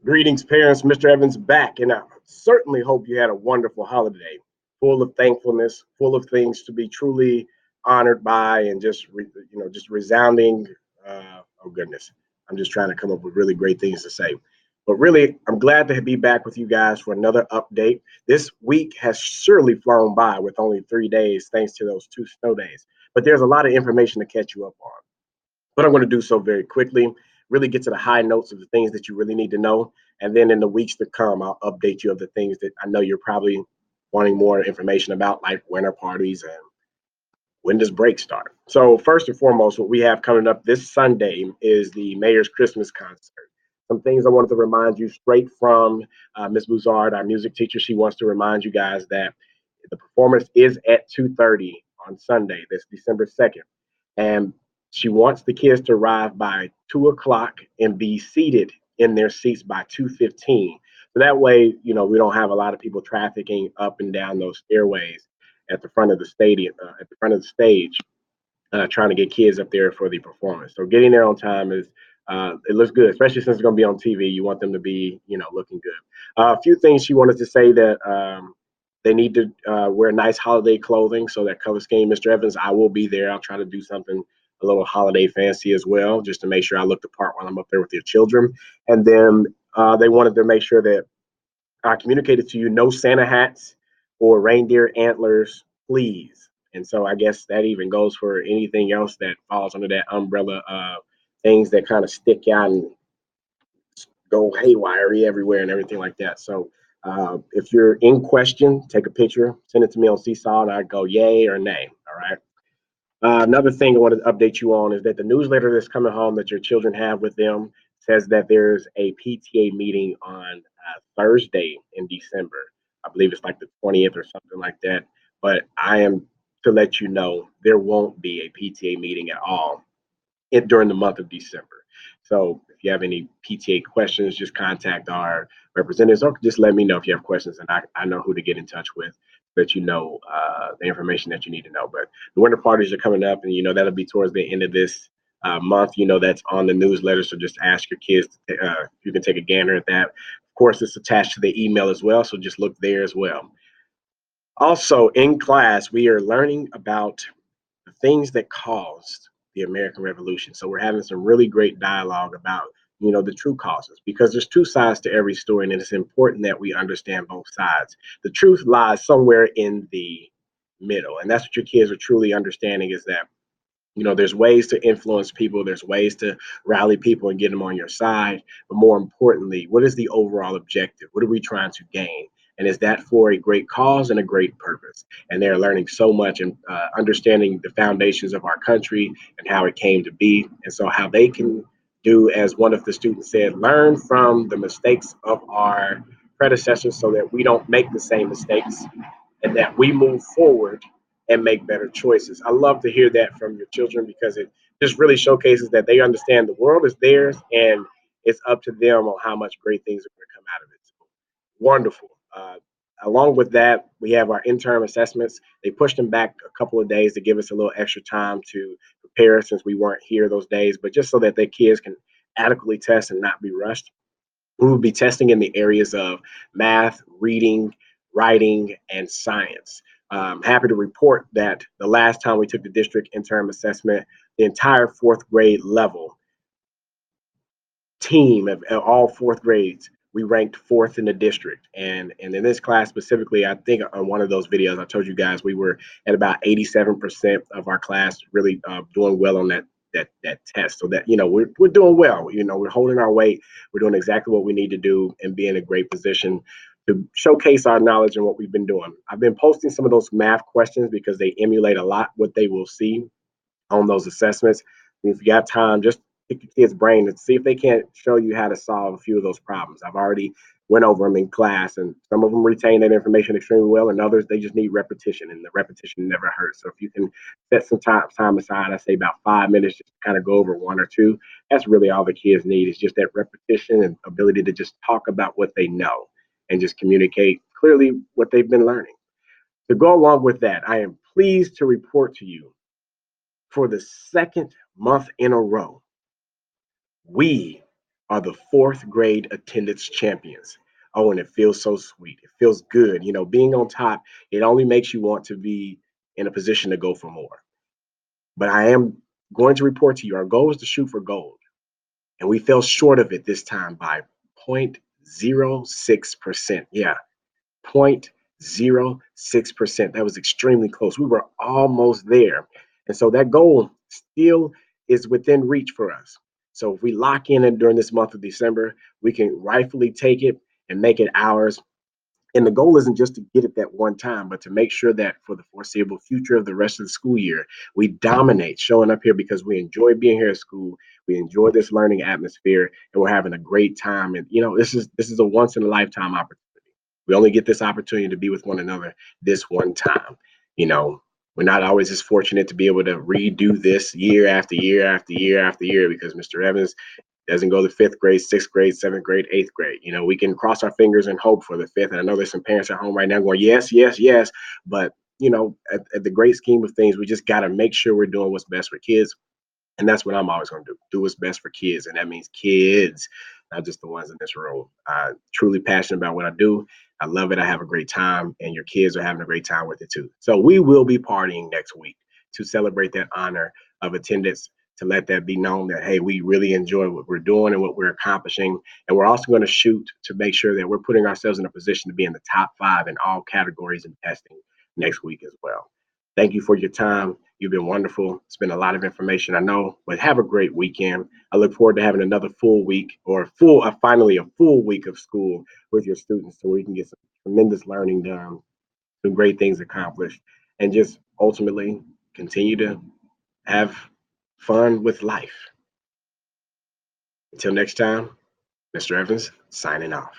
Greetings, parents. Mr. Evans back, and I certainly hope you had a wonderful holiday, full of thankfulness, full of things to be truly honored by, and just resounding. Oh goodness, I'm just trying to come up with really great things to say. But really, I'm glad to be back with you guys for another update. This week has surely flown by with only 3 days, thanks to those 2 snow days. But there's a lot of information to catch you up on. But I'm going to do so very quickly, really get to the high notes of the things that you really need to know. And then in the weeks to come, I'll update you of the things that I know you're probably wanting more information about, like winter parties and when does break start. So, first and foremost, what we have coming up this Sunday is the Mayor's Christmas concert. Some things I wanted to remind you straight from Ms. Buzard, our music teacher. She wants to remind you guys that the performance is at 2:30 on Sunday, this December 2nd. And she wants the kids to arrive by 2 o'clock and be seated in their seats by 2:15. So that way, we don't have a lot of people trafficking up and down those stairways at the front of the stadium, at the front of the stage, trying to get kids up there for the performance. So getting there on time it looks good, especially since it's going to be on TV. You want them to be, looking good. A few things she wanted to say that they need to wear nice holiday clothing, so that color scheme, Mr. Evans, I will be there. I'll try to do something a little holiday fancy as well, just to make sure I look the part while I'm up there with your children. And then they wanted to make sure that I communicated to you no Santa hats or reindeer antlers, please. And so I guess that even goes for anything else that falls under that umbrella of things that kind of stick out and go haywire everywhere and everything like that. So if you're in question, take a picture, send it to me on Seesaw, and I go yay or nay. All right. Another thing I wanted to update you on is that the newsletter that's coming home that your children have with them says that there's a PTA meeting on Thursday in December. I believe it's like the 20th or something like that. But I am to let you know there won't be a PTA meeting at all during the month of December. So if you have any PTA questions, just contact our representatives or just let me know if you have questions, and I know who to get in touch with that the information that you need to know. But the winter parties are coming up, and that'll be towards the end of this month. That's on the newsletter, so just ask your kids. You can take a gander at that. Of course, it's attached to the email as well, so just look there as well. Also, in class, we are learning about the things that caused the American Revolution. So we're having some really great dialogue about, the true causes, because there's two sides to every story, and it's important that we understand both sides. The truth lies somewhere in the middle, and that's what your kids are truly understanding is that, there's ways to influence people, there's ways to rally people and get them on your side, but more importantly, what is the overall objective? What are we trying to gain? And is that for a great cause and a great purpose? And they're learning so much and understanding the foundations of our country and how it came to be. And so, how they can do, as one of the students said, learn from the mistakes of our predecessors so that we don't make the same mistakes and that we move forward and make better choices. I love to hear that from your children because it just really showcases that they understand the world is theirs and it's up to them on how much great things are going to come out of it. So, wonderful. Along with that, we have our interim assessments. They pushed them back a couple of days to give us a little extra time to prepare since we weren't here those days, but just so that their kids can adequately test and not be rushed. We will be testing in the areas of math, reading, writing, and science. Happy to report that the last time we took the district interim assessment, the entire fourth grade level team of all fourth grades, we ranked fourth in the district. And in this class specifically, I think on one of those videos I told you guys we were at about 87% of our class really doing well on that test. So that we're doing well. We're holding our weight. We're doing exactly what we need to do and be in a great position to showcase our knowledge and what we've been doing. I've been posting some of those math questions because they emulate a lot what they will see on those assessments. And if you got time, just pick your kid's brain and see if they can't show you how to solve a few of those problems. I've already went over them in class, and some of them retain that information extremely well, and others they just need repetition, and the repetition never hurts. So if you can set some time aside, I say about 5 minutes, just to kind of go over one or two. That's really all the kids need is just that repetition and ability to just talk about what they know and just communicate clearly what they've been learning. To go along with that, I am pleased to report to you for the second month in a row, we are the fourth grade attendance champions. Oh, and it feels so sweet. It feels good. You know, being on top, it only makes you want to be in a position to go for more. But I am going to report to you our goal is to shoot for gold. And we fell short of it this time by 0.06%. Yeah, 0.06%. That was extremely close. We were almost there. And so that goal still is within reach for us. So if we lock in it during this month of December, we can rightfully take it and make it ours. And the goal isn't just to get it that one time, but to make sure that for the foreseeable future of the rest of the school year, we dominate showing up here because we enjoy being here at school. We enjoy this learning atmosphere and we're having a great time. And this is a once in a lifetime opportunity. We only get this opportunity to be with one another this one time. You know, we're not always as fortunate to be able to redo this year after year after year after year because Mr. Evans doesn't go to fifth grade, sixth grade, seventh grade, eighth grade. You know, we can cross our fingers and hope for the fifth. And I know there's some parents at home right now going, yes, yes, yes. But, at the great scheme of things, we just got to make sure we're doing what's best for kids. And that's what I'm always going to do what's best for kids. And that means kids, not just the ones in this room. I'm truly passionate about what I do. I love it. I have a great time, and your kids are having a great time with it too. So we will be partying next week to celebrate that honor of attendance, to let that be known that, hey, we really enjoy what we're doing and what we're accomplishing. And we're also going to shoot to make sure that we're putting ourselves in a position to be in the top 5 in all categories in testing next week as well. Thank you for your time. You've been wonderful. It's been a lot of information, I know, but have a great weekend. I look forward to having another full week or finally a full week of school with your students so we can get some tremendous learning done, some great things accomplished, and just ultimately continue to have fun with life. Until next time, Mr. Evans signing off.